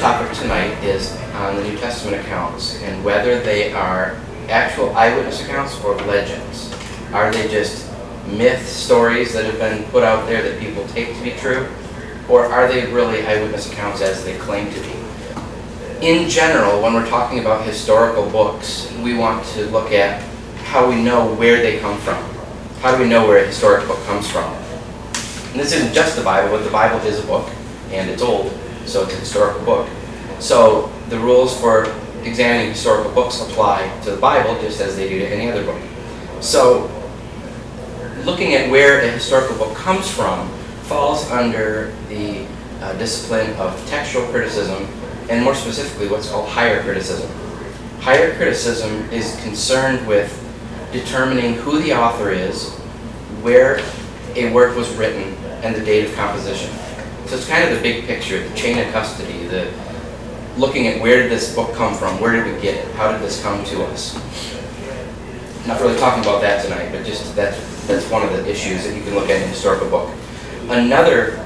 topic tonight is on the New Testament accounts and whether they are actual eyewitness accounts or legends. Are they just myth stories that have been put out there that people take to be true? Or are they really eyewitness accounts as they claim to be? In general, when we're talking about historical books, we want to look at how we know where they come from. How do we know where a historic book comes from? And this isn't just the Bible, but the Bible is a book, and it's old, so it's a historical book. So the rules for examining historical books apply to the Bible just as they do to any other book. So looking at where a historical book comes from falls under the discipline of textual criticism, and more specifically what's called higher criticism. Higher criticism is concerned with determining who the author is, where a work was written, and the date of composition. So it's kind of the big picture, the chain of custody, the looking at where did this book come from, where did we get it, how did this come to us. Not really talking about that tonight, but just that's one of the issues that you can look at in a historical book. Another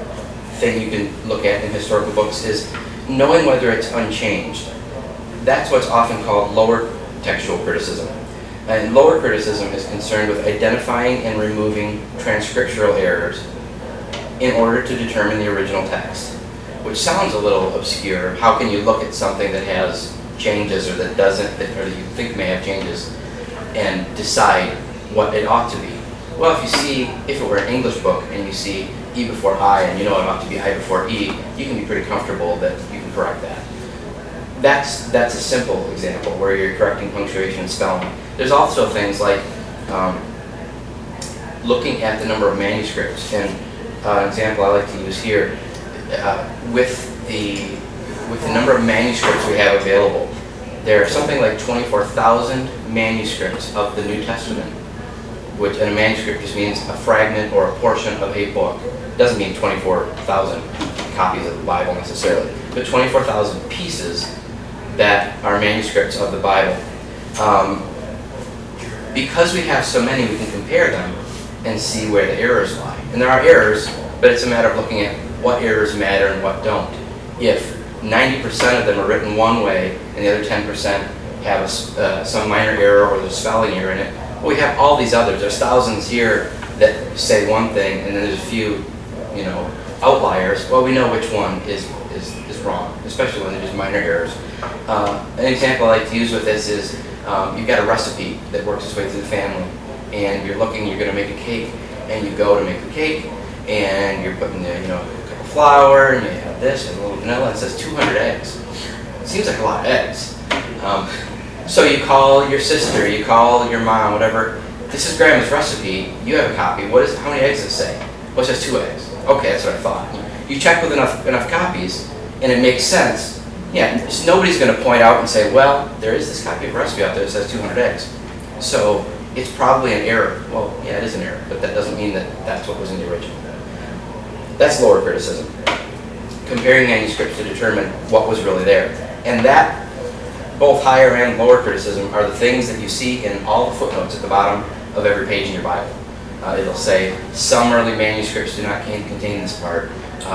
thing you can look at in historical books is knowing whether it's unchanged. That's what's often called lower textual criticism. And lower criticism is concerned with identifying and removing transcriptural errors in order to determine the original text, which sounds a little obscure. How can you look at something that has changes or that doesn't, or that you think may have changes, and decide what it ought to be? Well, if it were an English book and you see E before I and you know it ought to be I before E, you can be pretty comfortable that you can correct that. That's a simple example where you're correcting punctuation and spelling. There's also things like looking at the number of manuscripts. And an example I like to use here, with the number of manuscripts we have available, there are something like 24,000 manuscripts of the New Testament, which in a manuscript just means a fragment or a portion of a book. It doesn't mean 24,000 copies of the Bible necessarily, but 24,000 pieces that are manuscripts of the Bible. Because we have so many, we can compare them and see where the errors lie. And there are errors, but it's a matter of looking at what errors matter and what don't. If 90% of them are written one way and the other 10% have some minor error or there's spelling error in it, well, we have all these others. There's thousands here that say one thing, and then there's a few, outliers. Well, we know which one is wrong, especially when there's minor errors. An example I like to use with this is you've got a recipe that works its way through the family, and you're going to make a cake, and you go to make the cake, and you're putting a cup of flour, and you have this, and a little vanilla, and it says 200 eggs. It seems like a lot of eggs. So you call your sister, you call your mom, whatever. This is Grandma's recipe. You have a copy. How many eggs does it say? Well, it says 2 eggs. Okay, that's what I thought. You check with enough copies, and it makes sense. Yeah, nobody's going to point out and say, well, there is this copy of a recipe out there that says 200 eggs. So it's probably an error. Well, yeah, it is an error, but that doesn't mean that that's what was in the original. That's lower criticism. Comparing manuscripts to determine what was really there. And that, both higher and lower criticism, are the things that you see in all the footnotes at the bottom of every page in your Bible. It'll say, some early manuscripts do not contain this part.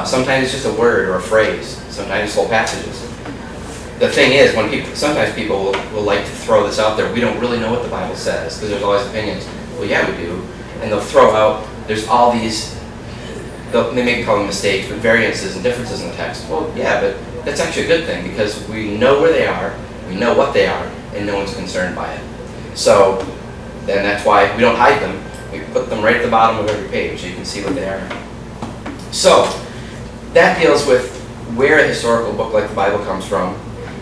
Sometimes it's just a word or a phrase. Sometimes it's whole passages. The thing is, sometimes people will like to throw this out there. We don't really know what the Bible says, because there's always opinions. Well, yeah, we do. And they'll throw out, there's all these, they may call them mistakes, but variances and differences in the text. Well, yeah, but that's actually a good thing, because we know where they are, we know what they are, and no one's concerned by it. So, then that's why we don't hide them. We put them right at the bottom of every page so you can see what they are. So, that deals with where a historical book like the Bible comes from,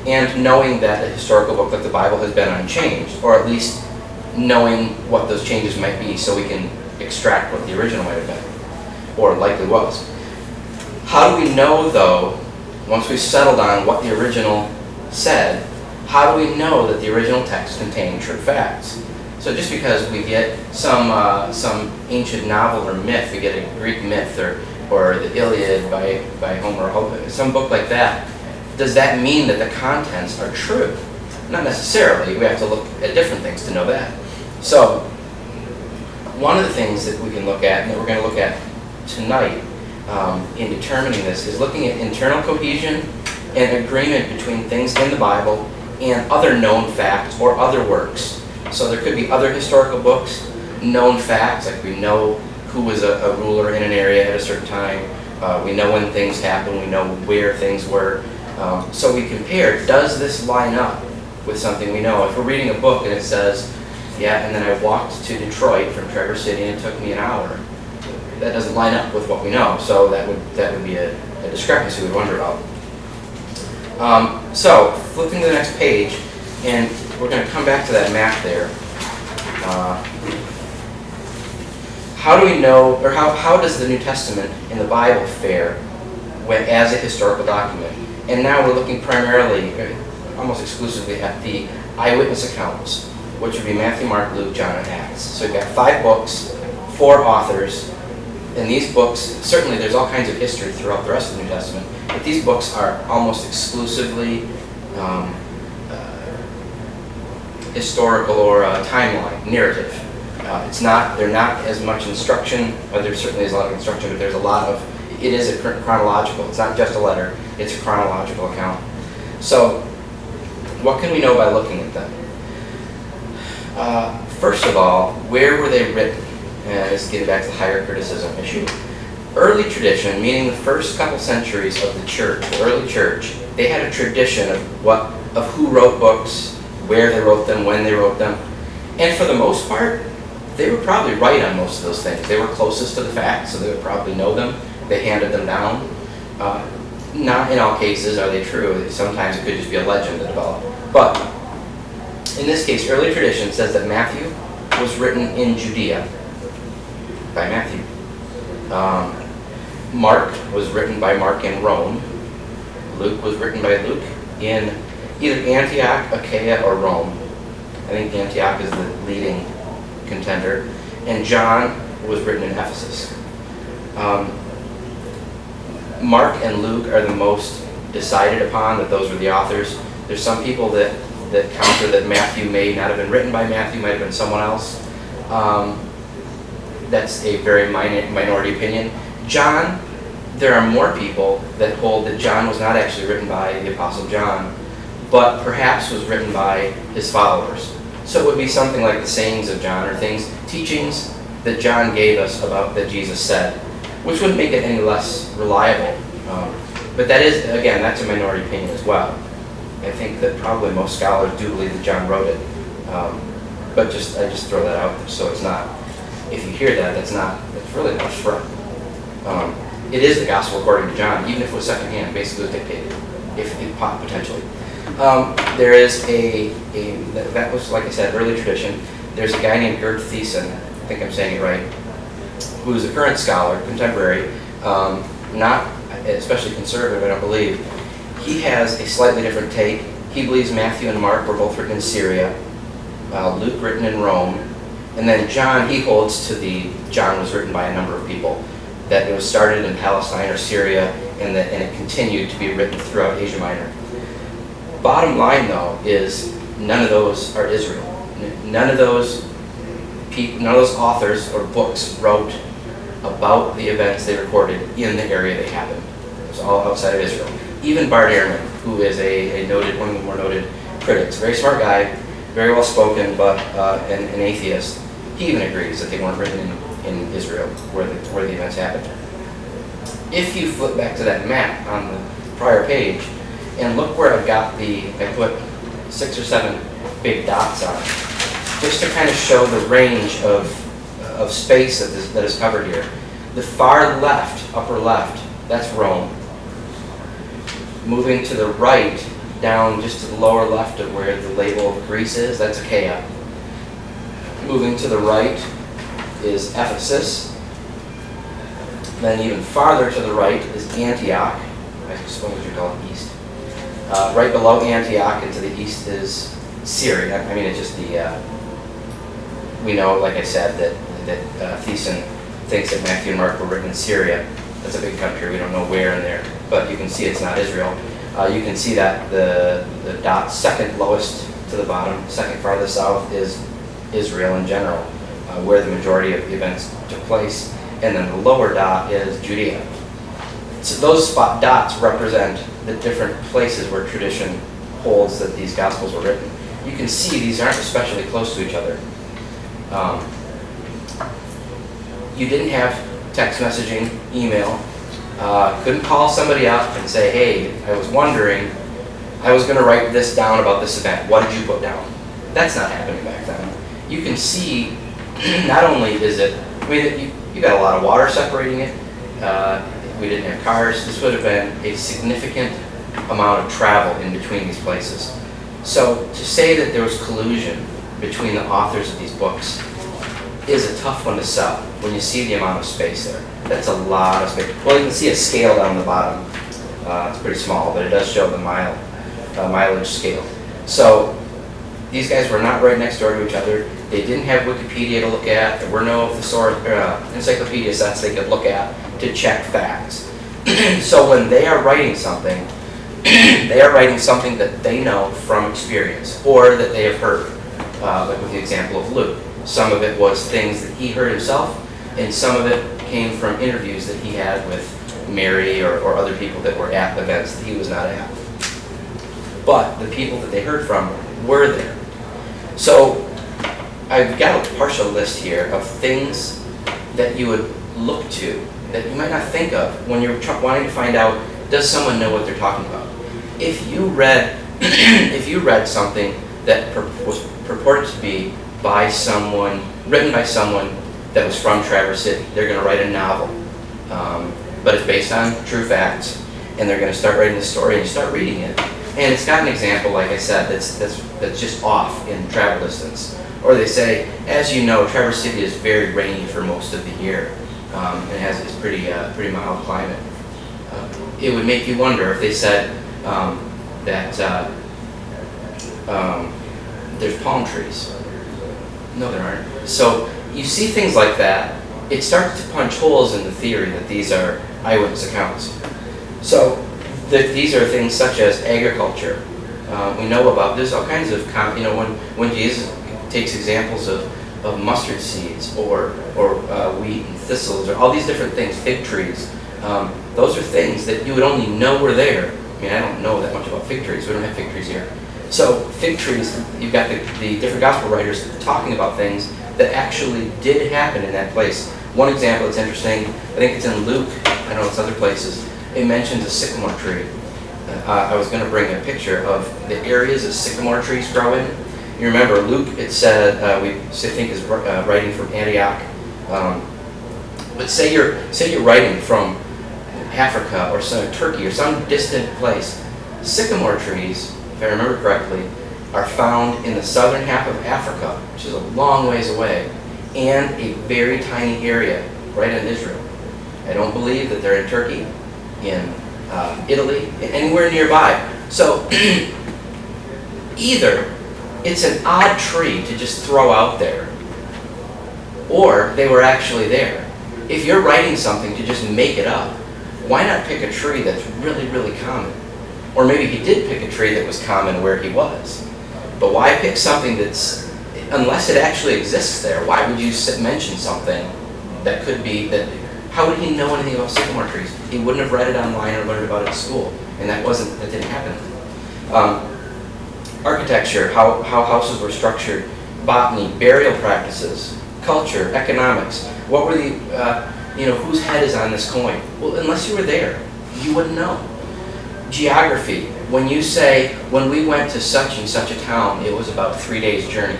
and knowing that a historical book like the Bible has been unchanged, or at least knowing what those changes might be so we can extract what the original might have been, or likely was. How do we know, though, once we've settled on what the original said, how do we know that the original text contained true facts? So just because we get some ancient novel or myth, we get a Greek myth or the Iliad by Homer, some book like that, does that mean that the contents are true? Not necessarily. We have to look at different things to know that. So one of the things that we can look at, and that we're going to look at tonight in determining this, is looking at internal cohesion an agreement between things in the Bible and other known facts or other works. So there could be other historical books, known facts, like we know who was a ruler in an area at a certain time, we know when things happened, we know where things were. So we compare, does this line up with something we know? If we're reading a book and it says, yeah, and then I walked to Detroit from Traverse City and it took me an hour, that doesn't line up with what we know, so that would be a discrepancy we'd wonder about. So, flipping to the next page, and we're going to come back to that map there. How do we know, or how does the New Testament in the Bible fare as a historical document? And now we're looking primarily, almost exclusively, at the eyewitness accounts, which would be Matthew, Mark, Luke, John, and Acts. So we've got 5 books, 4 authors, and these books, certainly there's all kinds of history throughout the rest of the New Testament, but these books are almost exclusively historical or timeline, narrative. They're not as much instruction, there certainly is a lot of instruction, but there's a lot of, it is a chronological, it's not just a letter, it's a chronological account. So, what can we know by looking at them? First of all, where were they written? And this is getting back to the higher criticism issue. Early tradition, meaning the first couple centuries of the church, the early church, they had a tradition of who wrote books, where they wrote them, when they wrote them. And for the most part, they were probably right on most of those things. They were closest to the facts, so they would probably know them. They handed them down. Not in all cases are they true. Sometimes it could just be a legend that developed. But in this case, early tradition says that Matthew was written in Judea by Matthew. Mark was written by Mark in Rome. Luke was written by Luke in either Antioch, Achaia, or Rome. I think Antioch is the leading contender. And John was written in Ephesus. Mark and Luke are the most decided upon, that those were the authors. There's some people that counter that Matthew may not have been written by Matthew, might have been someone else. That's a very minority opinion. John, there are more people that hold that John was not actually written by the Apostle John, but perhaps was written by his followers. So it would be something like the sayings of John, or teachings that John gave us about that Jesus said, which wouldn't make it any less reliable. But that is, again, that's a minority opinion as well. I think that probably most scholars do believe that John wrote it. But I just throw that out there, so it's not, if you hear that, it's really not a threat. It is the gospel according to John, even if it was secondhand, basically it was dictated, if potentially. There is that was, like I said, early tradition. There's a guy named Gerd Thiessen, I think I'm saying it right, who is a current scholar, contemporary, not especially conservative, I don't believe. He has a slightly different take. He believes Matthew and Mark were both written in Syria, Luke written in Rome, and then John, he holds to John was written by a number of people, that it was started in Palestine or Syria, and it continued to be written throughout Asia Minor. Bottom line, though, is none of those are Israel. None of those authors or books wrote about the events they recorded in the area they happened. It was all outside of Israel. Even Bart Ehrman, who is one of the more noted critics, very smart guy, very well spoken, but an atheist, he even agrees that they weren't written in Israel where the events happened. If you flip back to that map on the prior page and look where I put 6 or 7 big dots on it, just to kind of show the range of space that is covered here. The far left, upper left, that's Rome. Moving to the right, down just to the lower left of where the label of Greece is, that's Achaia. Moving to the right is Ephesus. Then even farther to the right is Antioch. I suppose you'd call it east. Right below Antioch and to the east is Syria. I mean, it's just we know, like I said, that Thiessen thinks that Matthew and Mark were written in Syria. That's a big country. We don't know where in there, but you can see it's not Israel. You can see that the dot second lowest to the bottom, second farthest south is Israel in general, where the majority of the events took place, and then the lower dot is Judea. So those spot dots represent the different places where tradition holds that these Gospels were written. You can see these aren't especially close to each other. You didn't have text messaging, email. Couldn't call somebody up and say, hey, I was wondering, I was going to write this down about this event. What did you put down? That's not happening back then. You can see, not only is it, I mean, you got a lot of water separating it. We didn't have cars. This would have been a significant amount of travel in between these places. So to say that there was collusion between the authors of these books is a tough one to sell when you see the amount of space there. That's a lot of space. Well, you can see a scale down the bottom. It's pretty small, but it does show the mileage scale. So these guys were not right next door to each other. They didn't have Wikipedia to look at. There were no thesaurus, encyclopedia sets they could look at to check facts. So when they are writing something, they are writing something that they know from experience or that they have heard, like with the example of Luke. Some of it was things that he heard himself, and some of it came from interviews that he had with Mary or other people that were at events that he was not at. But the people that they heard from were there. So I've got a partial list here of things that you would look to that you might not think of when you're wanting to find out, does someone know what they're talking about? If you read, if you read something that was purported to be by someone, written by someone that was from Traverse City, they're going to write a novel, but it's based on true facts, and they're going to start writing the story, and you start reading it, and it's got an example, like I said, that's just off in travel distance. Or they say, as you know, Traverse City is very rainy for most of the year, and has this pretty mild climate. It would make you wonder if they said that there's palm trees. No, there aren't. So you see things like that. It starts to punch holes in the theory that these are eyewitness accounts. So these are things such as agriculture. We know about, there's all kinds of, when Jesus takes examples of mustard seeds or wheat and thistles or all these different things, fig trees, those are things that you would only know were there. I mean, I don't know that much about fig trees. We don't have fig trees here. So fig trees, you've got the different gospel writers talking about things that actually did happen in that place. One example that's interesting, I think it's in Luke, I don't know it's other places, it mentions a sycamore tree. I was going to bring a picture of the areas that sycamore trees grow in. You remember Luke, it said, we think is writing from Antioch. But say you're writing from Africa or Turkey or some distant place. Sycamore trees, if I remember correctly, are found in the southern half of Africa, which is a long ways away, and a very tiny area right in Israel. I don't believe that they're in Turkey, in Italy, anywhere nearby. So either it's an odd tree to just throw out there, or they were actually there. If you're writing something to just make it up, why not pick a tree that's really, really common? Or maybe he did pick a tree that was common where he was. But why pick something that's, unless it actually exists there, why would you mention something that could be, how would he know anything about sycamore trees? He wouldn't have read it online or learned about it at school, and that didn't happen. Architecture, how houses were structured, botany, burial practices, culture, economics. What were whose head is on this coin? Well, unless you were there, you wouldn't know. Geography, when you say, when we went to such and such a town, it was about 3 days' journey.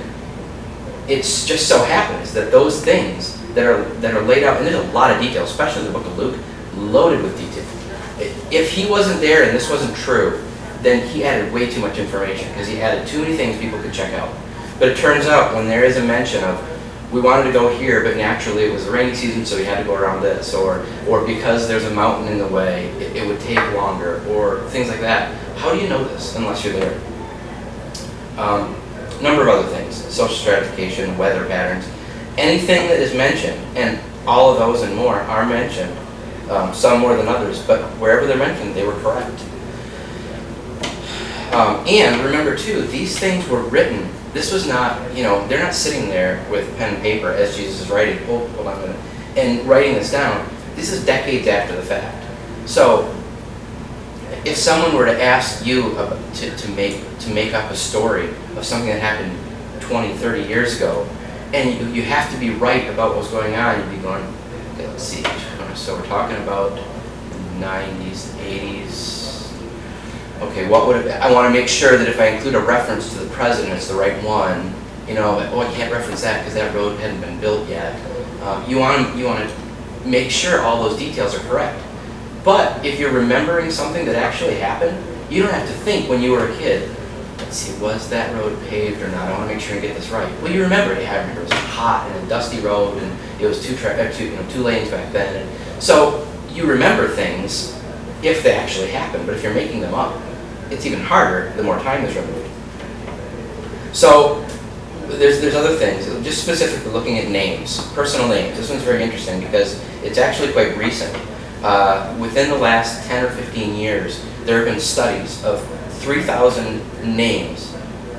It just so happens that those things that are laid out, and there's a lot of detail, especially in the book of Luke, loaded with detail. If he wasn't there and this wasn't true, then he added way too much information because he added too many things people could check out. But it turns out when there is a mention of, we wanted to go here, but naturally it was the rainy season, so we had to go around this, or because there's a mountain in the way, it would take longer, or things like that. How do you know this unless you're there? Number of other things, social stratification, weather patterns, anything that is mentioned, and all of those and more are mentioned, some more than others, but wherever they're mentioned, they were correct. And remember too, these things were written. This was not, they're not sitting there with pen and paper as Jesus is writing, hold on a minute, and writing this down. This is decades after the fact. So if someone were to ask you to make up a story of something that happened 20, 30 years ago, and you have to be right about what's going on, you'd be going, okay, let's see, so we're talking about 90s, 80s. Okay, what would I want to make sure that if I include a reference to the president, it's the right one. I can't reference that because that road hadn't been built yet. You want to make sure all those details are correct. But if you're remembering something that actually happened, you don't have to think when you were a kid, let's see, was that road paved or not? I want to make sure I get this right. Well, you remember it. I remember it was hot and a dusty road, and it was two lanes back then. And so you remember things if they actually happened. But if you're making them up, it's even harder the more time is removed. So there's other things, just specifically looking at names, personal names. This one's very interesting because it's actually quite recent. Within the last 10 or 15 years, there have been studies of 3,000 names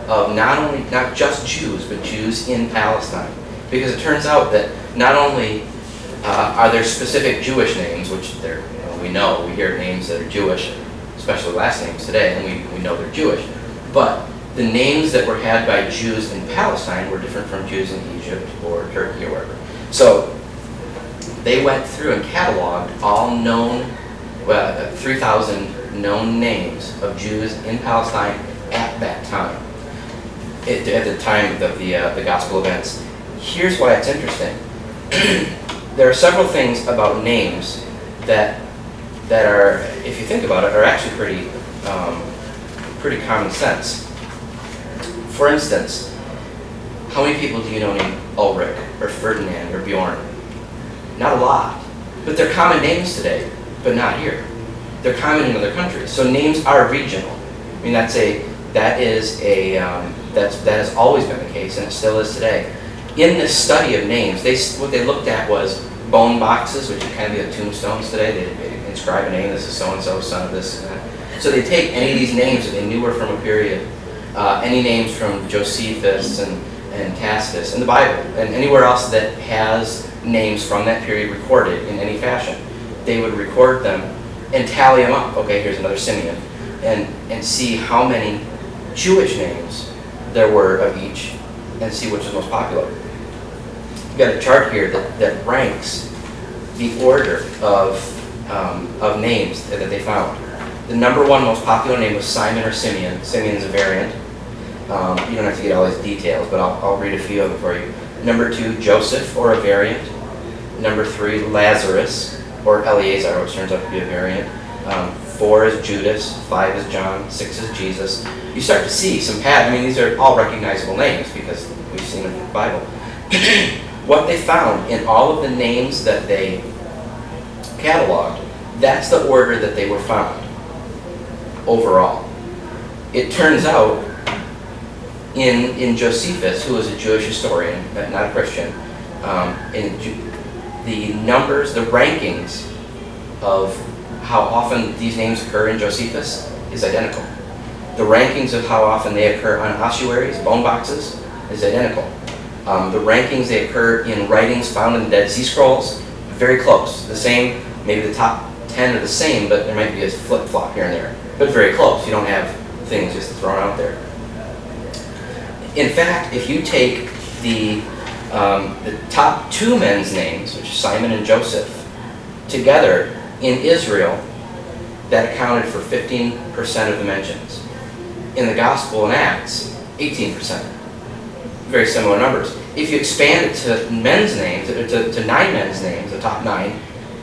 of not just Jews, but Jews in Palestine. Because it turns out that not only are there specific Jewish names, which we hear names that are Jewish, especially last names today, and we know they're Jewish, but the names that were had by Jews in Palestine were different from Jews in Egypt or Turkey or wherever. So they went through and cataloged all 3,000 known names of Jews in Palestine at that time, at the time of the gospel events. Here's why it's interesting. There are several things about names that are, if you think about it, are actually pretty common sense. For instance, how many people do you know named Ulrich or Ferdinand or Bjorn? Not a lot, but they're common names today, but not here. They're common in other countries. So names are regional. I mean, that has always been the case, and it still is today. In this study of names, what they looked at was bone boxes, which are kind of the tombstones today. They inscribe a name. This is so and so, son of this and that. So they take any of these names that they knew were from a period. Any names from Josephus and Tacitus in the Bible, and anywhere else that has names from that period recorded in any fashion. They would record them and tally them up. Okay, here's another Simeon, and see how many Jewish names there were of each, and see which is most popular. We've got a chart here that ranks the order of names that they found. The number one most popular name was Simon or Simeon. Simeon's a variant. You don't have to get all these details, but I'll read a few of them for you. Number 2, Joseph, or a variant. Number 3, Lazarus, or Eleazar, which turns out to be a variant. 4 is Judas, 5 is John, 6 is Jesus. You start to see some pattern. I mean, these are all recognizable names because we've seen them in the Bible. What they found in all of the names that they cataloged, that's the order that they were found overall. It turns out in Josephus, who was a Jewish historian, not a Christian, the numbers, the rankings of how often these names occur in Josephus is identical. The rankings of how often they occur on ossuaries, bone boxes, is identical. The rankings they occur in writings found in the Dead Sea Scrolls, very close. The same, maybe the top 10 are the same, but there might be a flip-flop here and there. But very close. You don't have things just thrown out there. In fact, if you take the top 2 men's names, which are Simon and Joseph, together in Israel, that accounted for 15% of the mentions. In the Gospel and Acts, 18%. Very similar numbers. If you expand it to men's names, to 9 men's names, the top 9,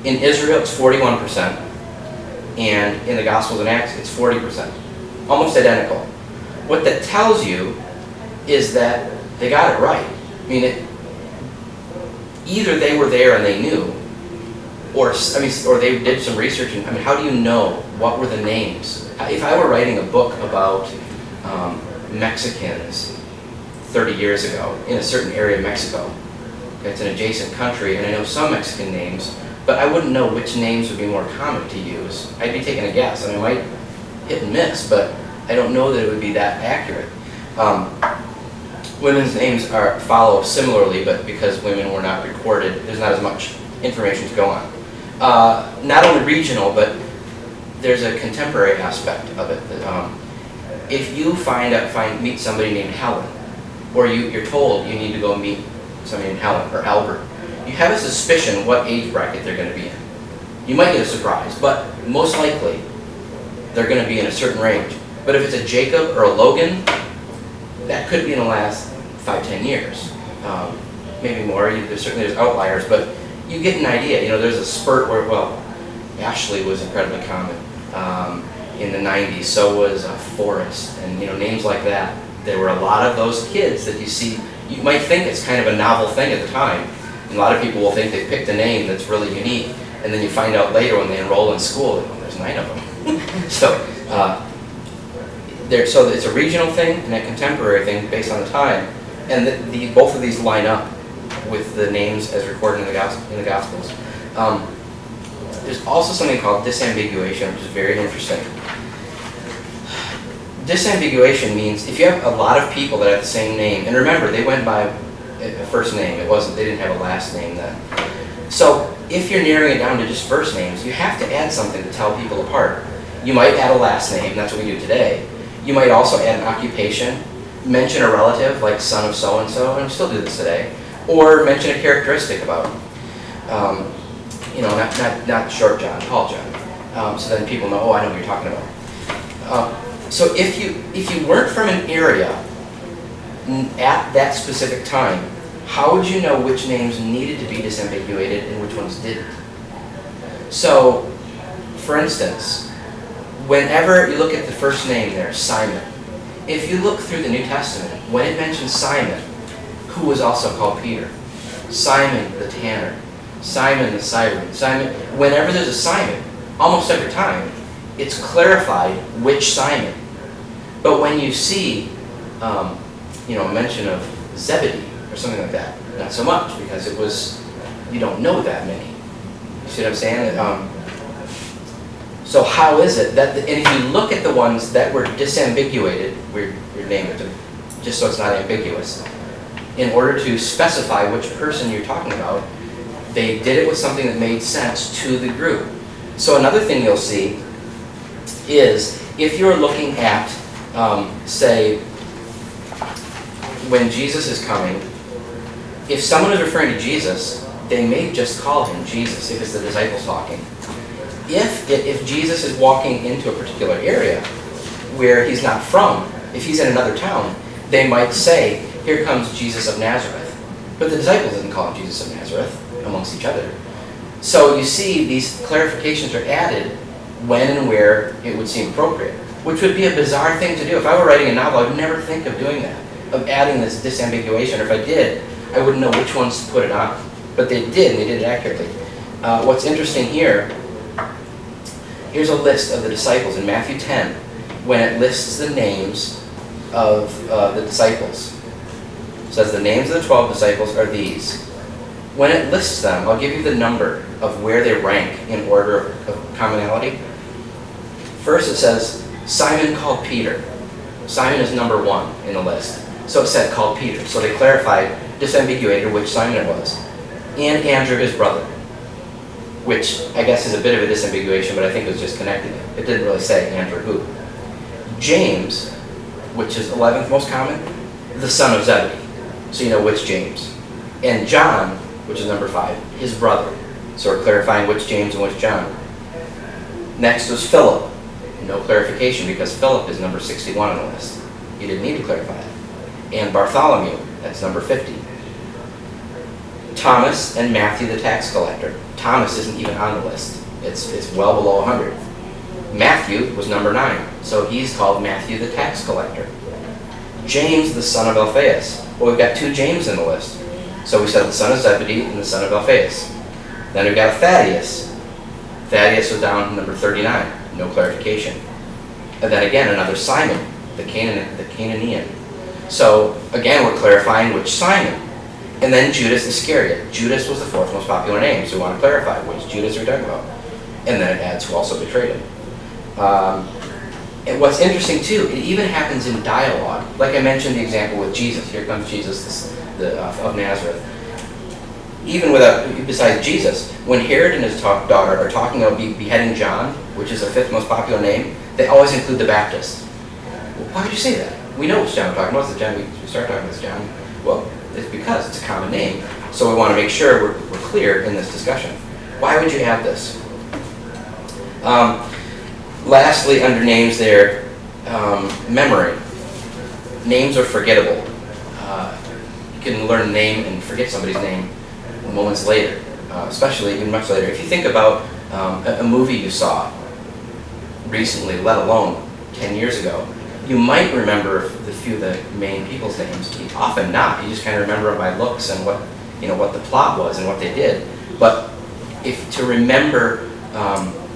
in Israel it's 41%, and in the Gospels and Acts it's 40%. Almost identical. What that tells you is that they got it right. I mean, either they were there and they knew, or they did some research. And how do you know what were the names? If I were writing a book about Mexicans 30 years ago in a certain area of Mexico, it's an adjacent country, and I know some Mexican names, but I wouldn't know which names would be more common to use. I'd be taking a guess, and I might hit and miss, but I don't know that it would be that accurate. Women's names follow similarly, but because women were not recorded, there's not as much information to go on. Not only regional, but there's a contemporary aspect of it. That, if you meet somebody named Helen, or you're told you need to go meet somebody named Helen or Albert, you have a suspicion what age bracket they're going to be in. You might get a surprise, but most likely they're going to be in a certain range. But if it's a Jacob or a Logan, that could be in the last 5-10 years, maybe more. There's outliers, but you get an idea. There's a spurt where, Ashley was incredibly common in the 90s. So was Forrest, and names like that. There were a lot of those kids that you see. You might think it's kind of a novel thing at the time. And a lot of people will think they picked a name that's really unique, and then you find out later when they enroll in school, there's 9 of them. So it's a regional thing and a contemporary thing based on the time, and both of these line up with the names as recorded in the Gospels. There's also something called disambiguation, which is very interesting. Disambiguation means if you have a lot of people that have the same name, and remember, they went by a first name. They didn't have a last name then. So if you're narrowing it down to just first names, you have to add something to tell people apart. You might add a last name, that's what we do today. You might also add an occupation, mention a relative, like son of so-and-so, and we still do this today, or mention a characteristic about not short John, tall John. So then people know, oh, I know what you're talking about. So if you weren't from an area at that specific time, how would you know which names needed to be disambiguated and which ones didn't? So, for instance, whenever you look at the first name there, Simon, if you look through the New Testament, when it mentions Simon, who was also called Peter, Simon the tanner, Simon the siren, Simon, whenever there's a Simon, almost every time, it's clarified which Simon. But when you see a mention of Zebedee or something like that, not so much, because you don't know that many. You see what I'm saying? So how is it that, and if you look at the ones that were disambiguated, we name it just so it's not ambiguous, in order to specify which person you're talking about, they did it with something that made sense to the group. So another thing you'll see is if you're looking at, say, when Jesus is coming, if someone is referring to Jesus, they may just call him Jesus if it's the disciples talking. If Jesus is walking into a particular area where he's not from, if he's in another town, they might say, here comes Jesus of Nazareth. But the disciples didn't call him Jesus of Nazareth amongst each other. So you see these clarifications are added when and where it would seem appropriate, which would be a bizarre thing to do. If I were writing a novel, I would never think of doing that, of adding this disambiguation. Or if I did, I wouldn't know which ones to put it on. But they did, and they did it accurately. What's interesting here, here's a list of the disciples in Matthew 10, when it lists the names of the disciples. It says the names of the 12 disciples are these. When it lists them, I'll give you the number of where they rank in order of commonality. First it says, Simon called Peter. Simon is number 1 in the list. So it said called Peter. So they clarified, disambiguated which Simon it was. And Andrew, his brother, which I guess is a bit of a disambiguation, but I think it was just connecting it. It didn't really say Andrew who. James, which is 11th most common, the son of Zebedee. So you know which James. And John, which is number 5, his brother. So we're clarifying which James and which John. Next was Philip. No clarification because Philip is number 61 on the list. You didn't need to clarify it. And Bartholomew, that's number 50. Thomas and Matthew the tax collector. Thomas isn't even on the list. It's well below 100. Matthew was number 9, so he's called Matthew the tax collector. James the son of Alphaeus. Well, we've got 2 James in the list. So we said the son of Zebedee and the son of Alphaeus. Then we've got Thaddeus. Thaddeus was down to number 39. No clarification. And then again, another Simon, the Canaanian. So again, we're clarifying which Simon. And then Judas Iscariot. Judas was the 4th most popular name, so we want to clarify which Judas we're talking about. And then it adds who also betrayed him. And what's interesting too, it even happens in dialogue. Like I mentioned the example with Jesus. Here comes Jesus of Nazareth. even without, besides Jesus, when Herod and his daughter are talking about beheading John, which is the 5th most popular name, they always include the Baptist. Well, why would you say that? We know which John we're talking about. It's the John we start talking about this John. Well, it's because it's a common name. So we want to make sure we're clear in this discussion. Why would you add this? Lastly, under names there, memory. Names are forgettable. You can learn a name and forget somebody's name moments later, especially even much later. If you think about a movie you saw recently, let alone 10 years ago, you might remember the few of the main people's names. Often not. You just kind of remember them by looks and what the plot was and what they did. But if to remember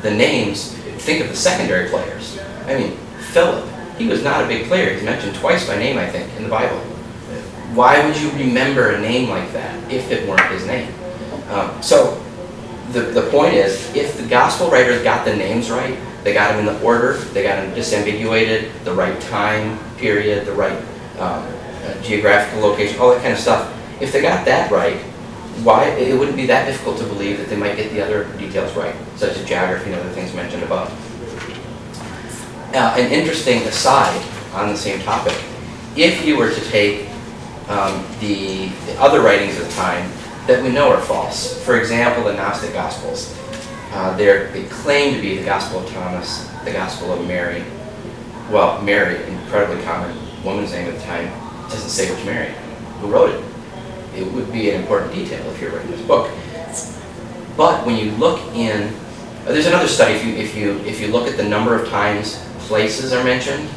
the names, think of the secondary players. I mean, Philip, he was not a big player. He's mentioned twice by name, I think, in the Bible. Why would you remember a name like that if it weren't his name? So the point is, if the gospel writers got the names right, they got them in the order, they got them disambiguated, the right time period, the right geographical location, all that kind of stuff. If they got that right, why it wouldn't be that difficult to believe that they might get the other details right, such as geography and other things mentioned above. An interesting aside on the same topic, if you were to take the other writings of the time that we know are false, for example, the Gnostic Gospels, they claim to be the Gospel of Thomas, the Gospel of Mary. Well, Mary, incredibly common woman's name at the time, doesn't say which Mary, who wrote it. It would be an important detail if you're writing this book. But when you look in, there's another study. If you look at the number of times places are mentioned,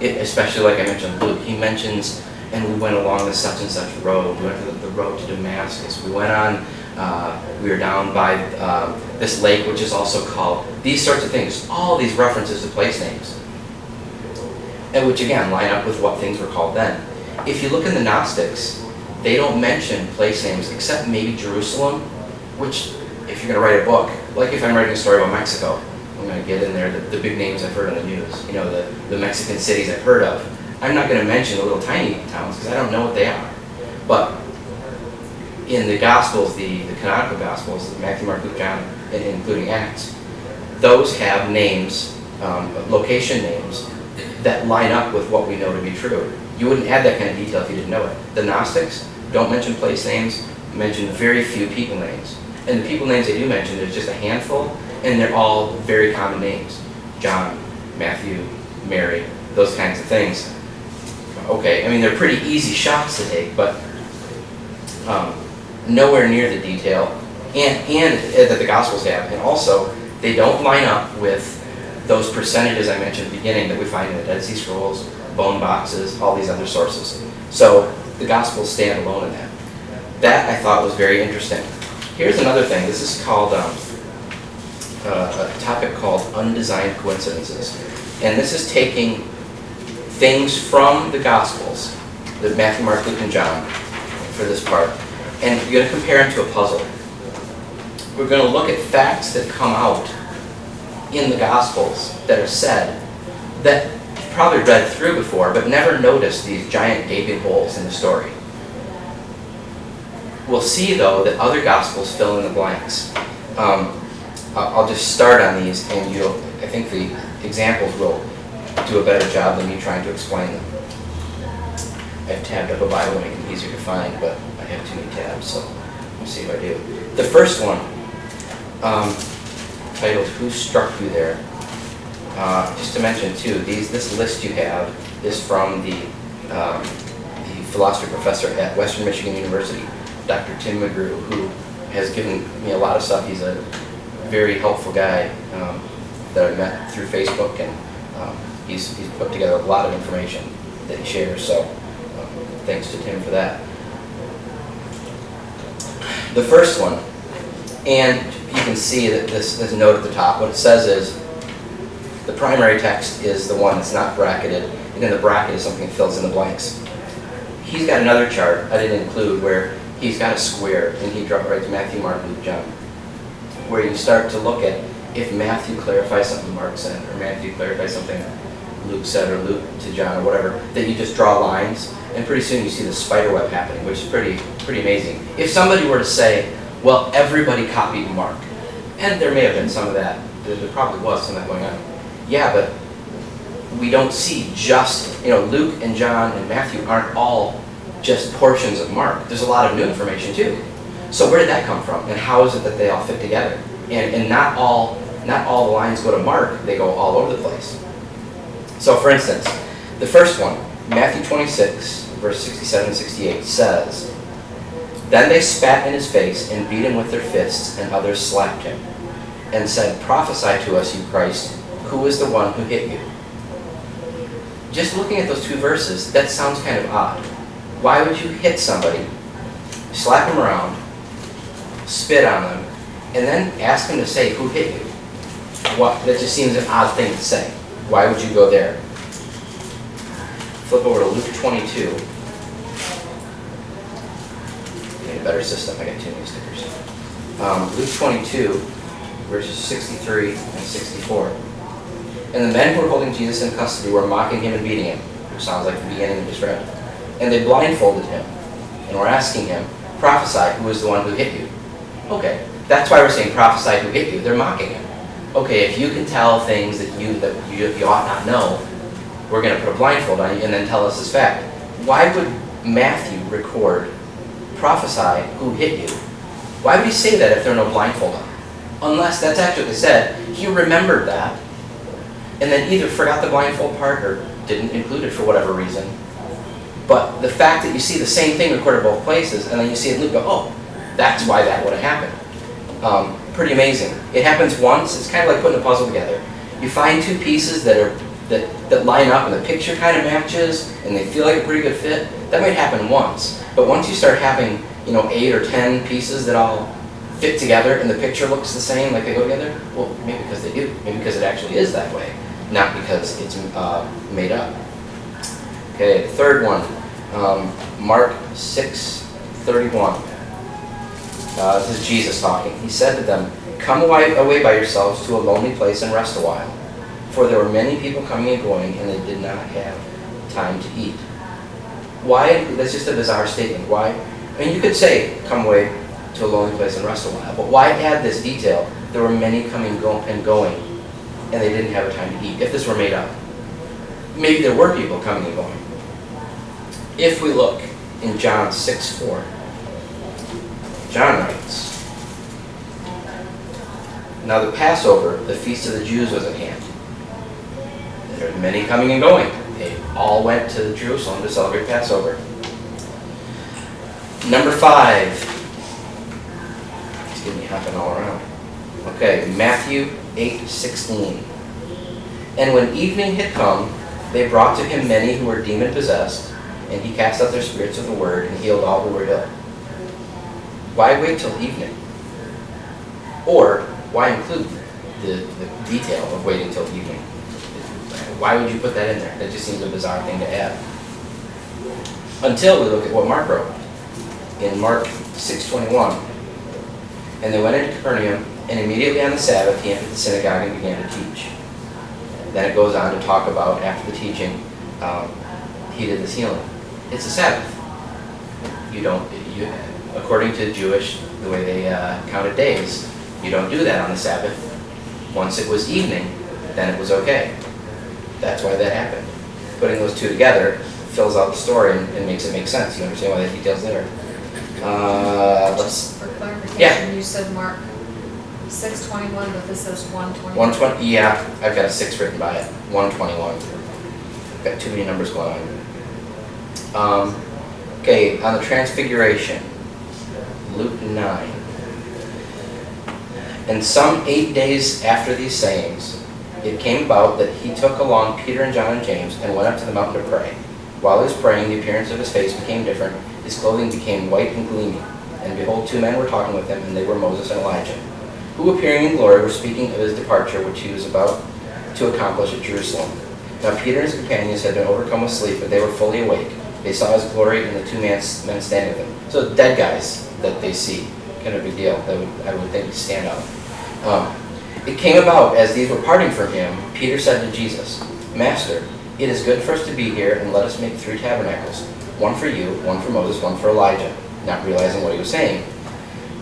especially like I mentioned Luke, he mentions, and we went along this such and such road. We went to the road to Damascus. We went on. We were down by this lake, which is also called. These sorts of things. All these references to place names, and which again line up with what things were called then. If you look in the Gnostics, they don't mention place names except maybe Jerusalem, which, if you're going to write a book, like if I'm writing a story about Mexico, I'm going to get in there the big names I've heard on the news, the Mexican cities I've heard of. I'm not going to mention the little tiny towns because I don't know what they are. But in the Gospels, the canonical Gospels, Matthew, Mark, Luke, John, and including Acts, those have names, location names, that line up with what we know to be true. You wouldn't add that kind of detail if you didn't know it. The Gnostics don't mention place names, mention very few people names. And the people names they do mention, there's just a handful, and they're all very common names. John, Matthew, Mary, those kinds of things. Okay, I mean, they're pretty easy shots to take, but nowhere near the detail and that the Gospels have. And also, they don't line up with those percentages I mentioned at the beginning that we find in the Dead Sea Scrolls, bone boxes, all these other sources. So the Gospels stand alone in that. That I thought was very interesting. Here's another thing. This is called a topic called Undesigned Coincidences. And this is taking things from the Gospels, the Matthew, Mark, Luke, and John, for this part, and you're going to compare them to a puzzle. We're going to look at facts that come out in the Gospels that are said that you've probably read through before, but never noticed these giant gaping holes in the story. We'll see, though, that other Gospels fill in the blanks. I'll just start on these, and I think the examples will do a better job than me trying to explain them. I've tabbed up a Bible to make it easier to find, but I have too many tabs, so we'll see if I do. The first one, titled "Who Struck You There?" Just to mention too, this list you have is from the philosophy professor at Western Michigan University, Dr. Tim McGrew, who has given me a lot of stuff. He's a very helpful guy that I met through Facebook, and he's put together a lot of information that he shares. So thanks to Tim for that. The first one, and you can see that this note at the top, what it says is the primary text is the one that's not bracketed, and then the bracket is something that fills in the blanks. He's got another chart I didn't include where he's got a square, and he writes Matthew, Mark, Luke, John, where you start to look at if Matthew clarifies something Mark said, or Matthew clarifies something Luke said, or Luke to John, or whatever, that you just draw lines, and pretty soon you see the spider web happening, which is pretty amazing. If somebody were to say, well, everybody copied Mark, and there may have been some of that, there probably was some of that going on. Yeah, but we don't see just, Luke and John and Matthew aren't all just portions of Mark. There's a lot of new information too. So where did that come from? And how is it that they all fit together? And not all the lines go to Mark, they go all over the place. So for instance, the first one, Matthew 26, verse 67 and 68 says, "Then they spat in his face and beat him with their fists, and others slapped him, and said, 'Prophesy to us, you Christ, who is the one who hit you?'" Just looking at those two verses, that sounds kind of odd. Why would you hit somebody, slap them around, spit on them, and then ask them to say who hit you? That just seems an odd thing to say. Why would you go there? Flip over to Luke 22. Need a better system. I got too many stickers. Luke 22, verses 63 and 64. "And the men who were holding Jesus in custody were mocking him and beating him," which sounds like the beginning of this read. "And they blindfolded him and were asking him, 'Prophesy, who is the one who hit you?'" Okay, that's why we're saying prophesy who hit you. They're mocking him. Okay, if you can tell things that you ought not know, we're going to put a blindfold on you and then tell us this fact. Why would Matthew record, "Prophesy who hit you"? Why would he say that if there are no blindfold on? Unless that's actually what they said. He remembered that and then either forgot the blindfold part or didn't include it for whatever reason. But the fact that you see the same thing recorded both places and then you see it in Luke, go, oh, that's why that would have happened. Pretty amazing. It happens once. It's kind of like putting a puzzle together. You find two pieces that line up and the picture kind of matches and they feel like a pretty good fit. That might happen once. But once you start having 8 or 10 pieces that all fit together and the picture looks the same, like they go together, well, maybe because they do. Maybe because it actually is that way, not because it's made up. Okay, the third one, Mark 6:31. This is Jesus talking. He said to them, "Come away by yourselves to a lonely place and rest a while. For there were many people coming and going, and they did not have time to eat." Why? That's just a bizarre statement. Why? I mean, you could say, "Come away to a lonely place and rest a while," but why add this detail? There were many coming and going, and they didn't have a time to eat. If this were made up, maybe there were people coming and going. If we look in John 6:4, John writes, "Now the Passover, the feast of the Jews, was at hand. There were many coming and going. They all went to Jerusalem to celebrate Passover." Number 5. It's getting me hopping all around. Okay, Matthew 8:16. "And when evening had come, they brought to him many who were demon-possessed, and he cast out their spirits with the word and healed all who were ill." Why wait till evening? Or why include the detail of waiting till evening? Why would you put that in there? That just seems a bizarre thing to add. Until we look at what Mark wrote. In Mark 6:21, "And they went into Capernaum, and immediately on the Sabbath he entered the synagogue and began to teach." Then it goes on to talk about, after the teaching, he did this healing. It's a Sabbath. According to Jewish, the way they counted days, you don't do that on the Sabbath. Once it was evening, then it was okay. That's why that happened. Putting those two together fills out the story and makes it make sense. You understand why that detail's there. Just for clarification, yeah. You said Mark 6:21, but this says 1:21. 120. Yeah, I've got a 6 written by it. 121. I've got too many numbers going on. Okay, on the Transfiguration, Luke 9. "And some 8 days after these sayings, it came about that he took along Peter and John and James and went up to the mountain to pray. While he was praying, the appearance of his face became different. His clothing became white and gleaming. And behold, 2 men were talking with him, and they were Moses and Elijah, who, appearing in glory, were speaking of his departure, which he was about to accomplish at Jerusalem. Now Peter and his companions had been overcome with sleep, but they were fully awake. They saw his glory and the 2 men standing with him." So dead guys that they see, kind of a big deal. I would think stand out. "It came about, as these were parting from him, Peter said to Jesus, Master, it is good for us to be here, and let us make 3 tabernacles, one for you, one for Moses, one for Elijah, not realizing what he was saying.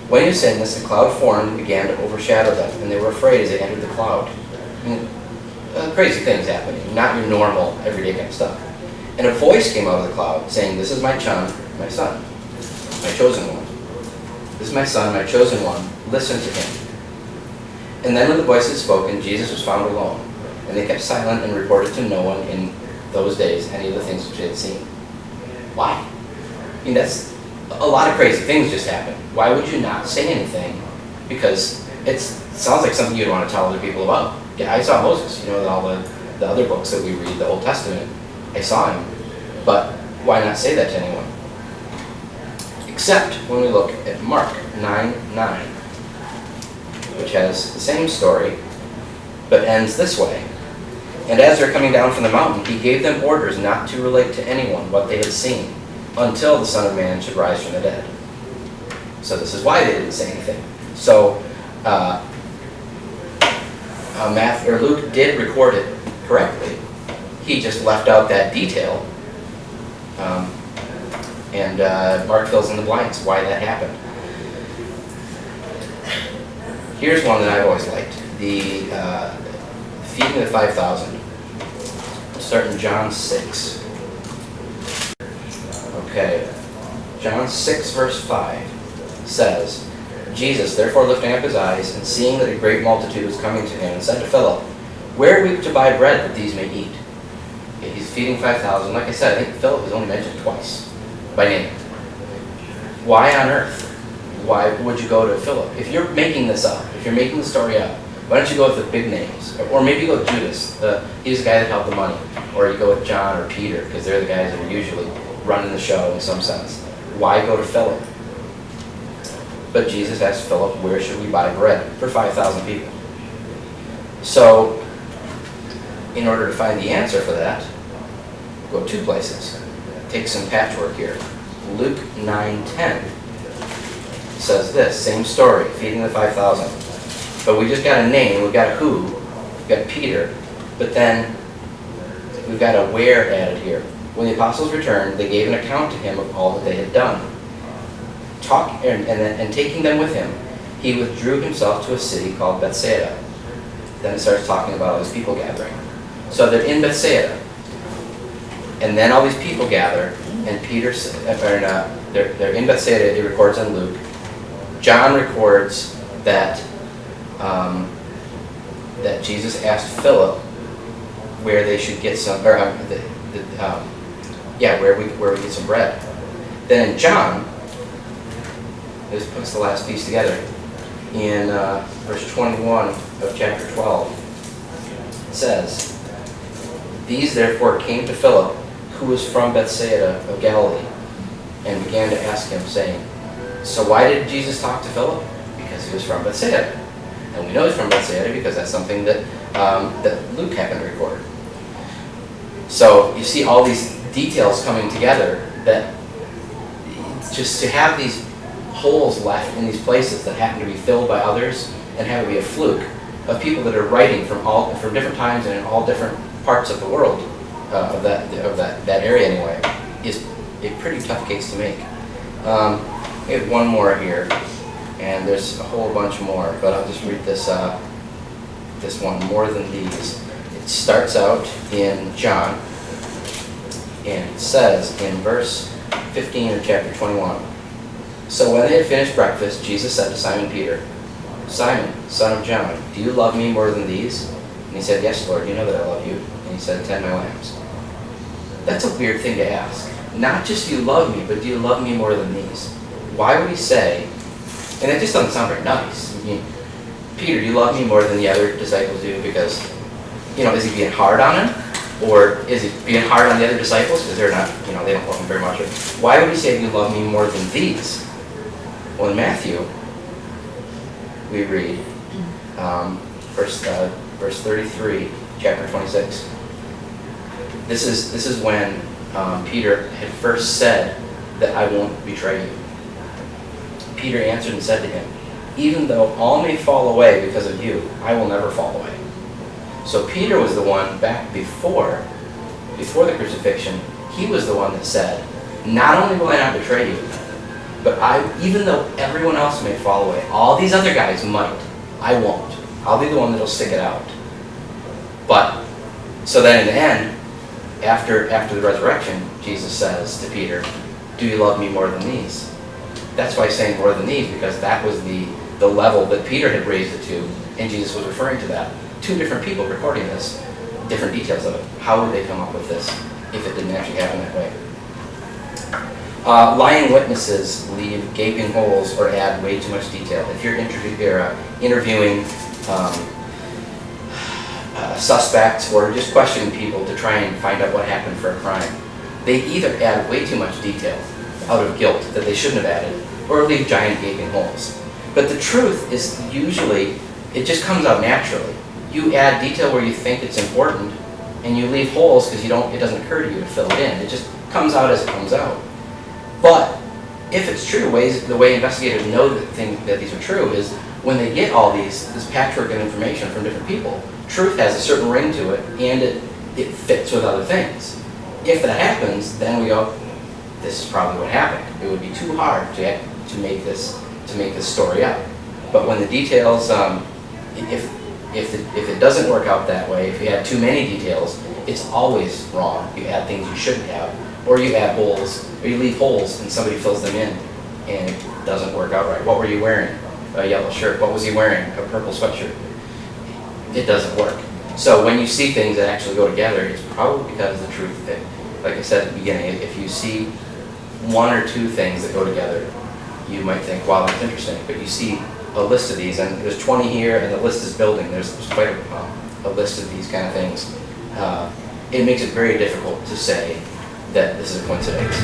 When he was saying this, a cloud formed and began to overshadow them, and they were afraid as they entered the cloud. Crazy things happening, not your normal, everyday kind of stuff. And a voice came out of the cloud, saying, "This is my son, my chosen one. This is my son, my chosen one. Listen to him." And then when the voice had spoken, Jesus was found alone. And they kept silent and reported to no one in those days any of the things which they had seen. Why? That's a lot of crazy things just happened. Why would you not say anything? Because it sounds like something you'd want to tell other people about. Yeah, I saw Moses, all the other books that we read, the Old Testament. I saw him. But why not say that to anyone? Except when we look at Mark 9:9, which has the same story, but ends this way. And as they're coming down from the mountain, he gave them orders not to relate to anyone what they had seen until the Son of Man should rise from the dead. So this is why they didn't say anything. So Luke did record it correctly. He just left out that detail, and Mark fills in the blanks why that happened. Here's one that I've always liked: the feeding the 5,000. We'll start in John 6. Okay, John 6 verse 5 says, "Jesus, therefore lifting up his eyes, and seeing that a great multitude was coming to him, and said to Philip, Where are we to buy bread that these may eat?" Okay, he's feeding 5,000. Like I said, I think Philip is only mentioned twice by name. Why on earth? Why would you go to Philip? If you're making this up, if you're making the story up, why don't you go with the big names? Or maybe go with Judas. He's the guy that held the money. Or you go with John or Peter, because they're the guys that are usually running the show in some sense. Why go to Philip? But Jesus asked Philip, where should we buy bread for 5,000 people? So, in order to find the answer for that, go 2 places. Take some patchwork here. Luke 9:10 says this, same story, feeding the 5,000. But we just got a name, we got a who, we got Peter, but then we've got a where added here. When the apostles returned, they gave an account to him of all that they had done. And taking them with him, he withdrew himself to a city called Bethsaida. Then it starts talking about all these people gathering. So they're in Bethsaida, and then all these people gather, and they're in Bethsaida. It records on Luke. John records that that Jesus asked Philip where they should get some, or where we get some bread. Then in John, this puts the last piece together. In verse 21 of chapter 12, it says, "These therefore came to Philip, who was from Bethsaida of Galilee, and began to ask him, saying," so why did Jesus talk to Philip? Because he was from Bethsaida. And we know he's from Bethsaida because that's something that Luke happened to record. So you see all these details coming together, that just to have these holes left in these places that happen to be filled by others and have it be a fluke of people that are writing from different times and in all different parts of the world, of that area anyway, is a pretty tough case to make. We have one more here, and there's a whole bunch more, but I'll just read this one, more than these. It starts out in John, and it says in verse 15 of chapter 21, "So when they had finished breakfast, Jesus said to Simon Peter, 'Simon, son of John, do you love me more than these?' And he said, 'Yes, Lord, you know that I love you.' And he said, 'Tend my lambs.'" That's a weird thing to ask. Not just do you love me, but do you love me more than these? Why would he say, and it just doesn't sound very nice. I mean, Peter, do you love me more than the other disciples do? Because, is he being hard on him? Or is he being hard on the other disciples? Because they're not, they don't love him very much. Why would he say, you love me more than these? Well, in Matthew, we read, verse 33, chapter 26. This is when Peter had first said that I won't betray you. Peter answered and said to him, "Even though all may fall away because of you, I will never fall away." So Peter was the one back before the crucifixion, he was the one that said, not only will I not betray you, but even though everyone else may fall away, all these other guys might, I won't. I'll be the one that'll stick it out. But, so then in the end, after the resurrection, Jesus says to Peter, do you love me more than these? That's why he's saying more than these, because that was the level that Peter had raised it to, and Jesus was referring to that. Two different people recording this, different details of it. How would they come up with this if it didn't actually happen that way? Lying witnesses leave gaping holes or add way too much detail. If you're interviewing suspects or just questioning people to try and find out what happened for a crime, they either add way too much detail out of guilt that they shouldn't have added, or leave giant gaping holes. But the truth is usually, it just comes out naturally. You add detail where you think it's important, and you leave holes because it doesn't occur to you to fill it in. It just comes out as it comes out. But if it's true, the way investigators know that these are true is when they get all this patchwork of information from different people, truth has a certain ring to it, and it fits with other things. If that happens, then we go, this is probably what happened. It would be too hard to make this story up. But when the details, if it doesn't work out that way, if you add too many details, it's always wrong. You add things you shouldn't have, or you add holes, or you leave holes and somebody fills them in, and it doesn't work out right. What were you wearing? A yellow shirt. What was he wearing? A purple sweatshirt. It doesn't work. So when you see things that actually go together, it's probably because of the truth that, like I said at the beginning, if you see one or two things that go together, you might think, wow, that's interesting. But you see a list of these, and there's 20 here, and the list is building. There's quite a list of these kind of things. It makes it very difficult to say that this is a coincidence.